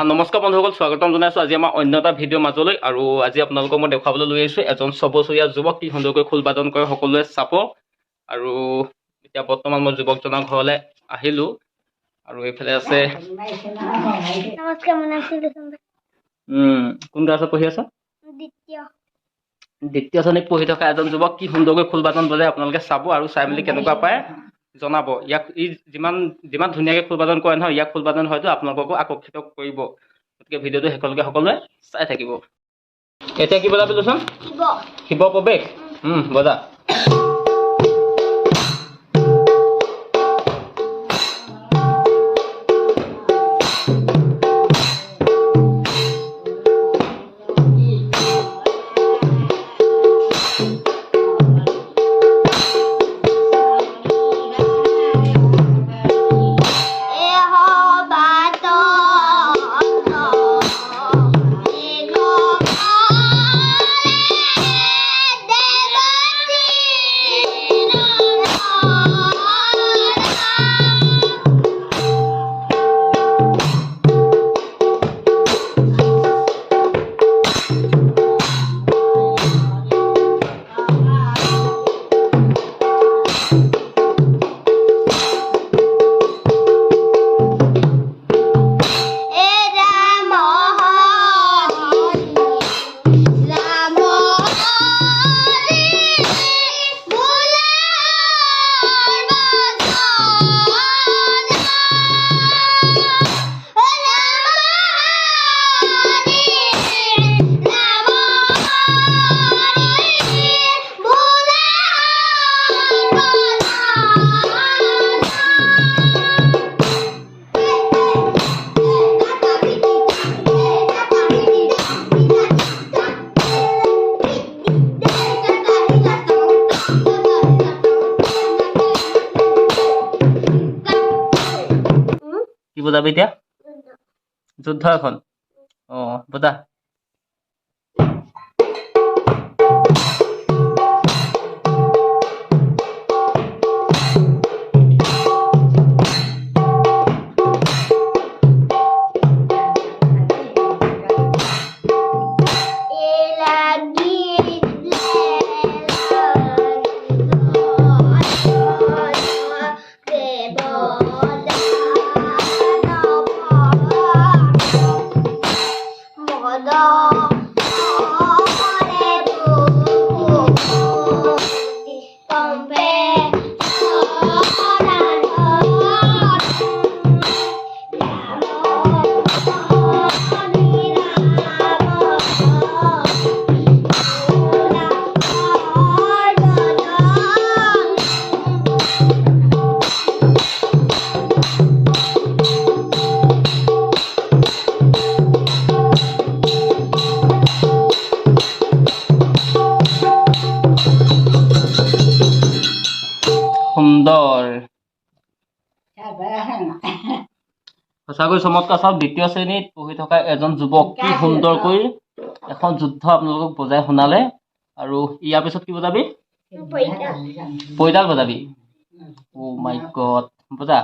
নমস্কাৰ বন্ধুসকল, স্বাগতম জনাইছোঁ আজি আমাৰ অন্য এটা ভিডিঅ' মাজলৈ। আৰু আজি আপোনালোকক মই দেখুৱাবলৈ লৈ আহিছোঁ এজন 6 বছৰীয়া যুৱক কি সুন্দৰকৈ খোল বাদন কৰে সকলোৱে চাব। আৰু এতিয়া বৰ্তমান মই যুৱকজনৰ ঘৰলৈ আহিলোঁ আৰু এইফালে আছে নমস্কাৰ, মোৰ নাম শ্ৰীলক্ষ্মী। কোন ক্লাছত পঢ়ি আছা? দ্বিতীয় শ্ৰেণীত পঢ়ি থকা এজন যুৱক কি সুন্দৰকৈ খোল বাদন বজাই আপোনালোকে চাব আৰু চাই মেলি কেনেকুৱা পায় জনাব। ইয়াক যিমান ধুনীয়াকৈ খোল বাদন কৰে নহয়, ইয়াক খোল বাদন হয়তো আপোনালোককো আকৰ্ষিত কৰিব। গতিকে ভিডিঅ'টো শেষলৈকে সকলোৱে চাই থাকিব। এতিয়া কি বজাবি লৈছোন? শিৱ প্ৰৱেশ। বজা। কি বজাবি এতিয়া? যুদ্ধ এখন। বজা। সুন্দৰ, সঁচাকৈ চমৎকাৰ। চাওক, দ্বিতীয় শ্ৰেণীত পঢ়ি থকা এজন যুৱক কি সুন্দৰকৈ এখন যুদ্ধ আপোনালোকক বজাই শুনালে। আৰু ইয়াৰ পিছত কি বজাবি? পৈতাল বজাবি। অ' মাই গড, বজা।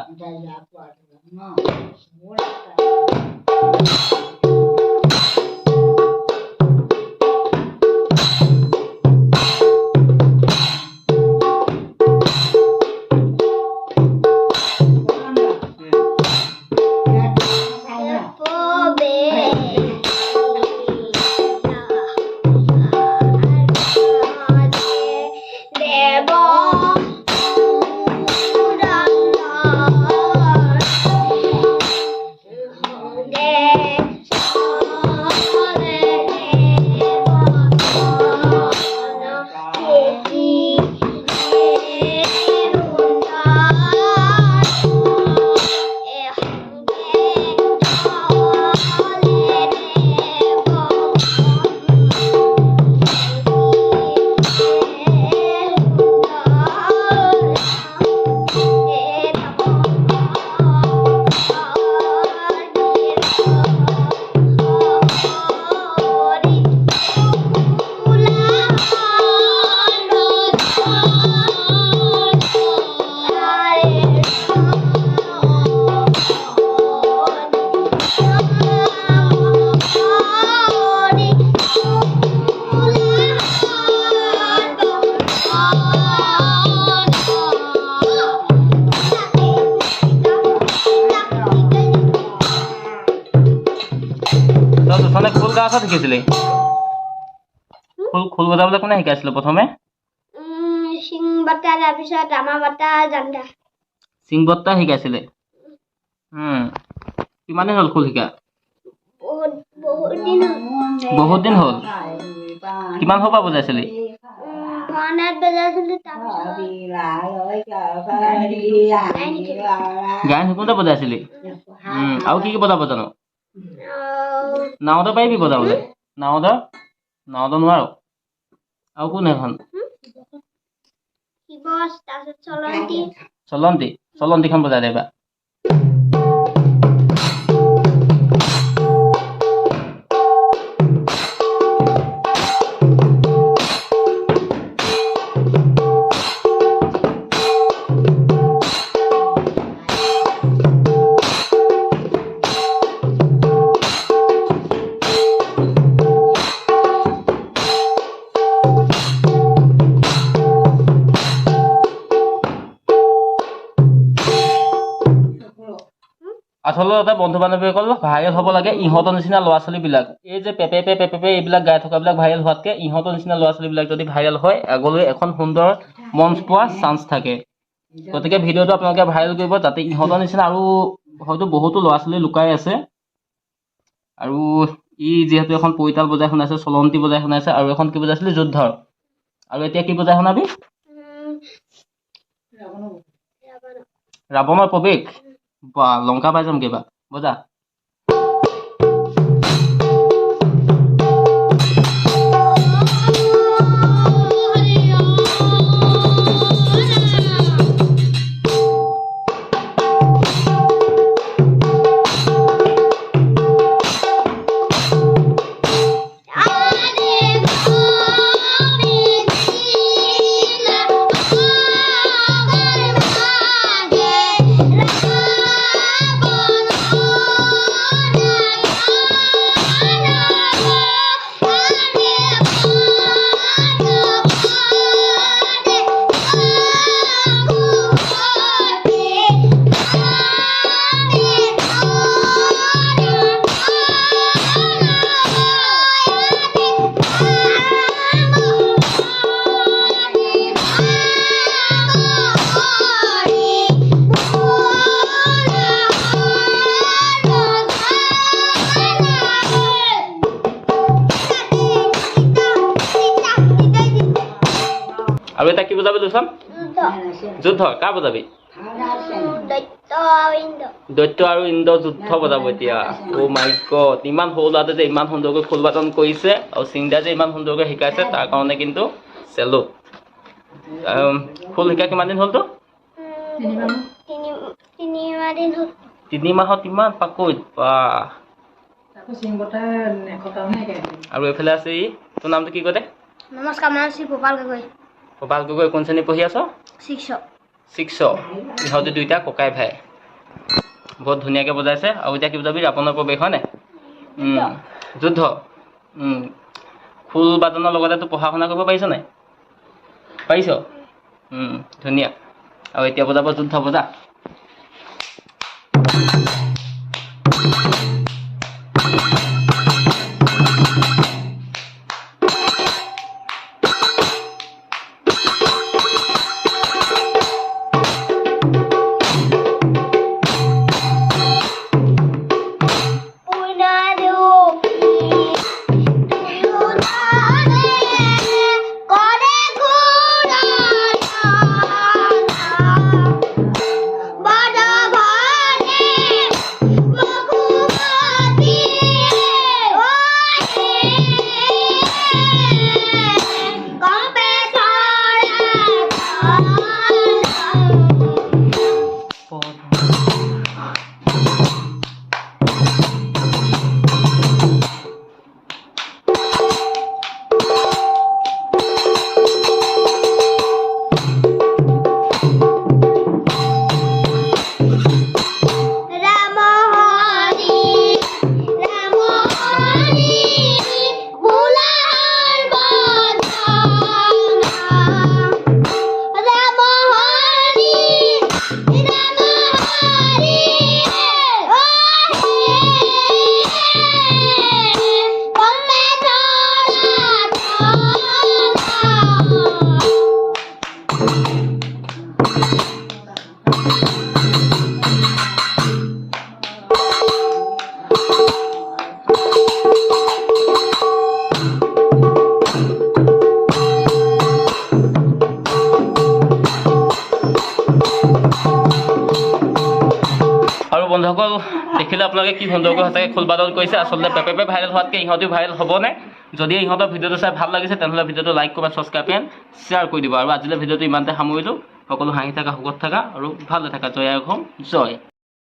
প্ৰথমে খোল গাঁৱত শিকিছিলি খোল বজাবলৈ কোনে শিকাইছিলে প্ৰথমে সিং বটা তাৰপিছত আমাৰ বটা জান্দা সিং বৰ্তা শিকাইছিলে কিমান দিন হ'ল খোল শিকা বহুত দিন হ'ল কিমান সৰুৰ পৰা বজাইছিলি ভাওনাত বজাইছিলো গান শিকোঁতে বজাইছিলি আৰু কি বজাব জানো নাওদা পাৰিবি বজাবলৈ নাওদা নোৱাৰ আৰু কোন এখন চলন্তিখন বজাই দেবা আচলতে বন্ধু বান্ধৱীসকল ভাইৰেল হ'ব লাগে ইহঁতৰ নিচিনা ল'ৰা ছোৱালীবিলাক এই যে পেপে এইবিলাক গাই থকাবিলাক ভাইৰেল হোৱাতকৈ ইহঁতৰ নিচিনা ল'ৰা ছোৱালীবিলাক যদি ভাইৰেল হয় আগলৈ এখন সুন্দৰ মঞ্চ পোৱা চান্স থাকে গতিকে ভিডিঅ'টো আপোনালোকে ভাইৰেল কৰিব যাতে ইহঁতৰ নিচিনা আৰু হয়তো বহুতো ল'ৰা ছোৱালী লুকাই আছে আৰু ই যিহেতু এখন পইতাল বজাই শুনাইছে চলন্তি বজাই শুনাইছে আৰু এখন কি বজাইছিলি যুদ্ধৰ আৰু এতিয়া কি বজাই শুনাবি ৰাৱণৰ প্ৰৱেশ বা লংকা পাই যাম কিবা বজা আৰু এটা কি বজাবি দুখন যুদ্ধ কাৰ বজাবি দৈত্য আৰু ইন্দ্ৰ যুদ্ধ বজাব এতিয়া অ' মাই গড ইমান সৰু ল'ৰাটোৱে যে ইমান সুন্দৰকৈ খোল বাদন কৰিছে আৰু চিংদাই যে ইমান সুন্দৰকৈ শিকাইছে তাৰ কাৰণে কিন্তু চেলুট খোল শিকা কিমান দিন হ'লতো 3 মাহত ইমান পাকৈত বা আৰু এইফালে আছে ই তোৰ নামটো কি কয় নমস্কাৰ মই শ্ৰী গোপাল গগৈ কোন শ্ৰেণী পঢ়ি আছ 6 ইহঁতে দুইটা ককাই ভাই বহুত ধুনীয়াকৈ বজাইছে আৰু এতিয়া কি বজাবি ৰাৱণৰ প্ৰৱেশ হয়নে যুদ্ধ খোল বাদনৰ লগতে তো পঢ়া শুনা কৰিব পাৰিছ নাই পাৰিছ ধুনীয়া আৰু এতিয়া বজাব যুদ্ধ বজা বন্ধুসকল দেখিলে আপোনালোকে কি সুন্দৰকৈ সঁচাকৈ খোল বাদন কৰিছে আচলতে পেপে ভাইৰেল হোৱাতকৈ ইহঁতেও ভাইৰেল হ'বনে যদি ইহঁতৰ ভিডিঅ'টো চাই ভাল লাগিছে তেনেহ'লে ভিডিঅ'টো like comment subscribe and share কৰি দিব আৰু আজিলৈ ভিডিঅ'টো ইমানতে সামৰিলোঁ সকলো হাঁহি থাকা সুখত থাকা আৰু ভালে থাকা জয় অসম জয়